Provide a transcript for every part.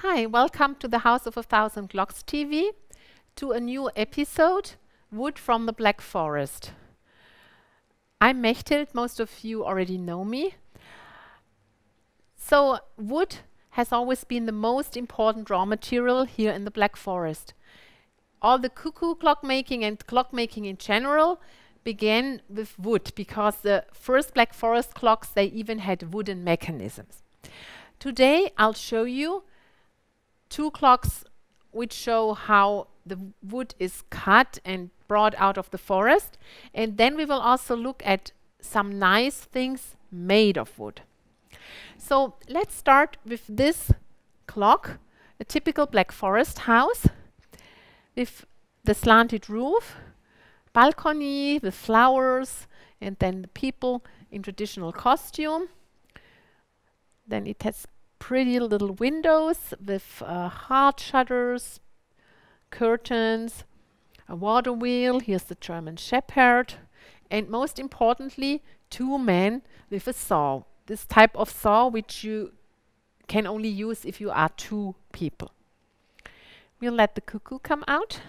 Hi, welcome to the House of a Thousand Clocks TV, to a new episode, Wood from the Black Forest. I'm Mechthild, most of you already know me. So, wood has always been the most important raw material here in the Black Forest. All the cuckoo clockmaking and clockmaking in general began with wood, because the first Black Forest clocks, they even had wooden mechanisms. Today I'll show you two clocks which show how the wood is cut and brought out of the forest, and then we will also look at some nice things made of wood. So let's start with this clock, a typical Black Forest house with the slanted roof, balcony with flowers, and then the people in traditional costume. Then it has pretty little windows with hard shutters, curtains, a water wheel. Here's the German Shepherd, and most importantly, two men with a saw. This type of saw which you can only use if you are two people. We'll let the cuckoo come out.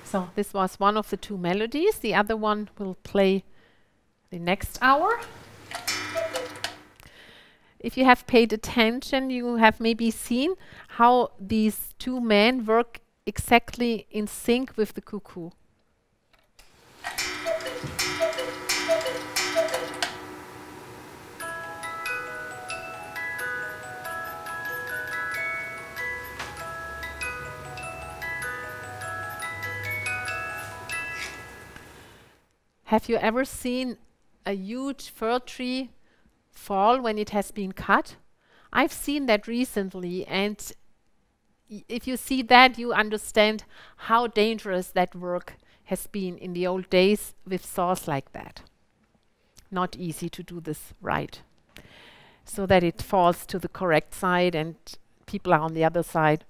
So this was one of the two melodies. The other one will play the next hour. If you have paid attention, you have maybe seen how these two men work exactly in sync with the cuckoo. Have you ever seen a huge fir tree fall when it has been cut? I've seen that recently, and if you see that, you understand how dangerous that work has been in the old days with saws like that. Not easy to do this right, so that it falls to the correct side and people are on the other side.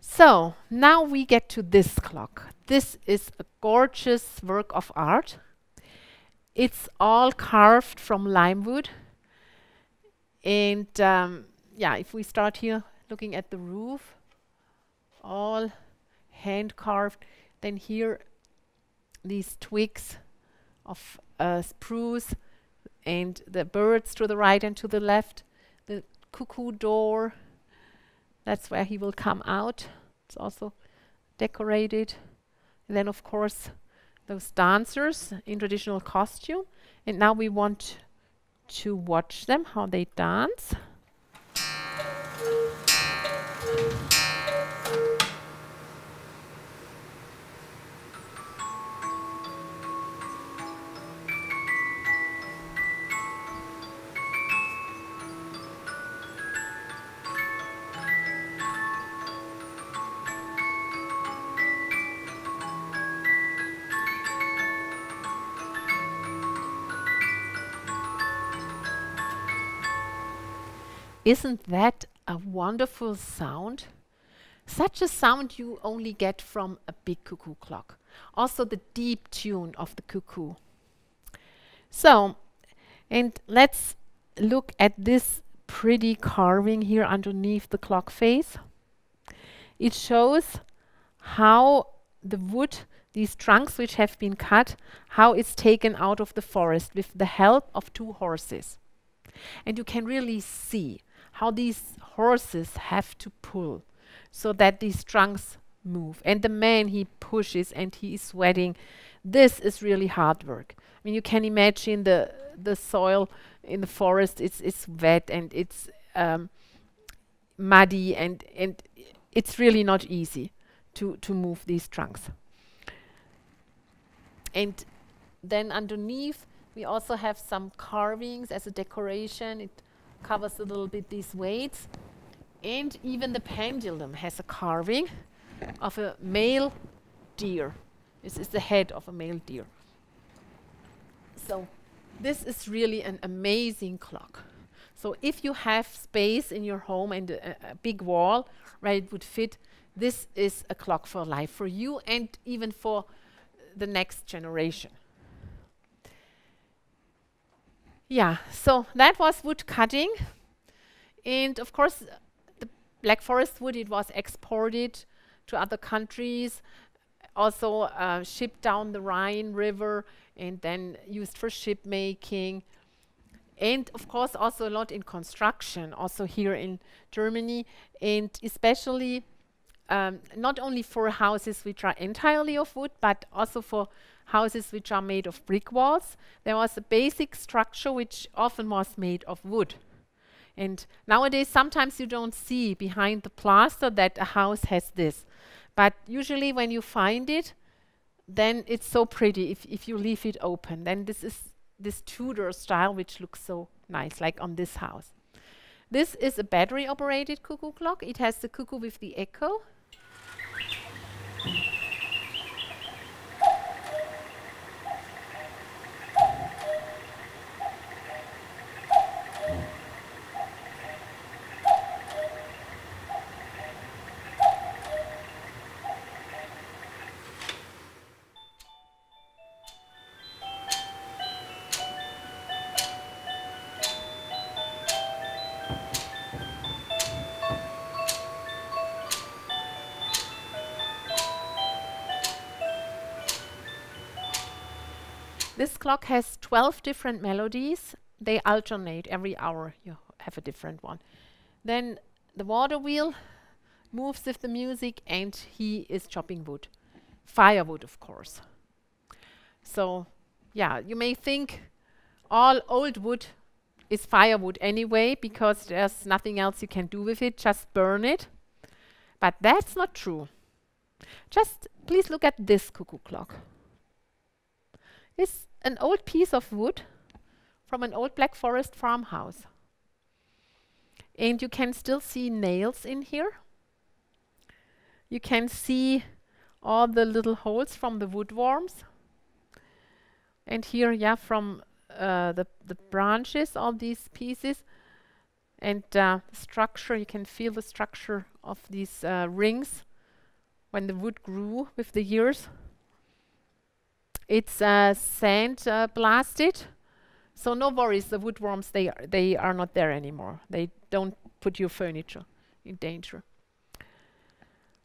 So now we get to this clock. This is a gorgeous work of art. It's all carved from lime wood. And yeah, if we start here looking at the roof, all hand carved. Then here, these twigs of spruce and the birds to the right and to the left. The cuckoo door, that's where he will come out. It's also decorated. And then, of course, those dancers in traditional costume. And now we want to watch them, how they dance. Isn't that a wonderful sound? Such a sound you only get from a big cuckoo clock. Also the deep tune of the cuckoo. So, and let's look at this pretty carving here underneath the clock face. It shows how the wood, these trunks which have been cut, how it's taken out of the forest with the help of two horses. And you can really see how these horses have to pull so that these trunks move. And the man, he pushes and he is sweating. This is really hard work. I mean, you can imagine the soil in the forest, it's wet and it's muddy, and it's really not easy to move these trunks. And then underneath, we also have some carvings as a decoration. It covers a little bit these weights. And even the pendulum has a carving of a male deer. This is the head of a male deer. So this is really an amazing clock. So if you have space in your home and a big wall where it would fit, this is a clock for life for you and even for the next generation. Yeah, so that was wood cutting. And of course, the Black Forest wood, it was exported to other countries, also shipped down the Rhine River and then used for ship making. And of course, also a lot in construction, also here in Germany, and especially not only for houses which are entirely of wood, but also for houses which are made of brick walls. There was a basic structure which often was made of wood. And nowadays, sometimes you don't see behind the plaster that a house has this. But usually when you find it, then it's so pretty if you leave it open. Then this is this Tudor style which looks so nice, like on this house. This is a battery-operated cuckoo clock. It has the cuckoo with the echo. This clock has 12 different melodies. They alternate every hour. You have a different one. Then the water wheel moves with the music and he is chopping wood. Firewood, of course. So, yeah, you may think all old wood is firewood anyway because there's nothing else you can do with it, just burn it. But that's not true. Just please look at this cuckoo clock. It's an old piece of wood from an old Black Forest farmhouse. And you can still see nails in here. You can see all the little holes from the wood worms. And here, yeah, from the branches, all these pieces. And the structure, you can feel the structure of these rings when the wood grew with the years. It's sand blasted, so no worries, the woodworms, they are not there anymore. They don't put your furniture in danger.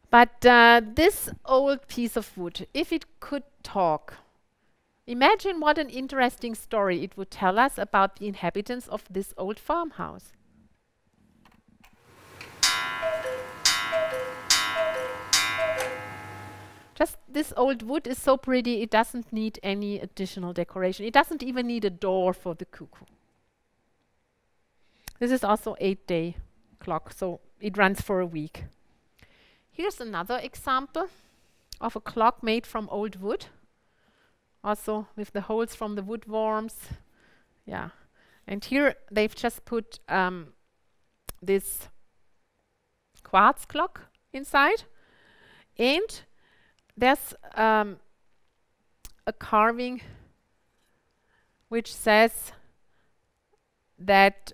But this old piece of wood, if it could talk, imagine what an interesting story it would tell us about the inhabitants of this old farmhouse. Just this old wood is so pretty, it doesn't need any additional decoration. It doesn't even need a door for the cuckoo. This is also 8-day clock, so it runs for a week. Here's another example of a clock made from old wood. Also with the holes from the wood worms. Yeah. And here they've just put this quartz clock inside. And there's a carving which says that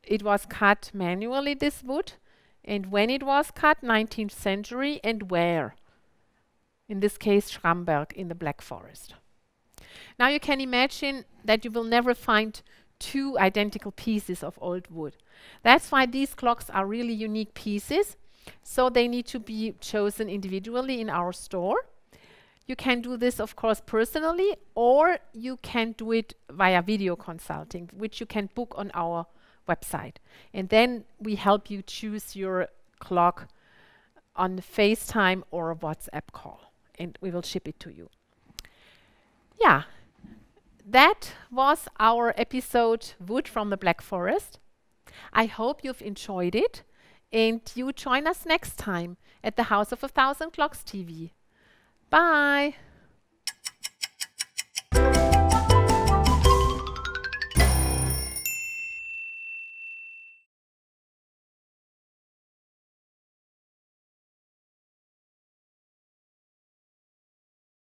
it was cut manually, this wood, and when it was cut, 19th century, and where. In this case, Schramberg in the Black Forest. Now you can imagine that you will never find two identical pieces of old wood. That's why these clocks are really unique pieces. So they need to be chosen individually in our store. You can do this, of course, personally, or you can do it via video consulting, which you can book on our website. And then we help you choose your clock on FaceTime or a WhatsApp call, and we will ship it to you. Yeah, that was our episode Wood from the Black Forest. I hope you've enjoyed it. And you join us next time at the House of 1,000 Clocks TV. Bye!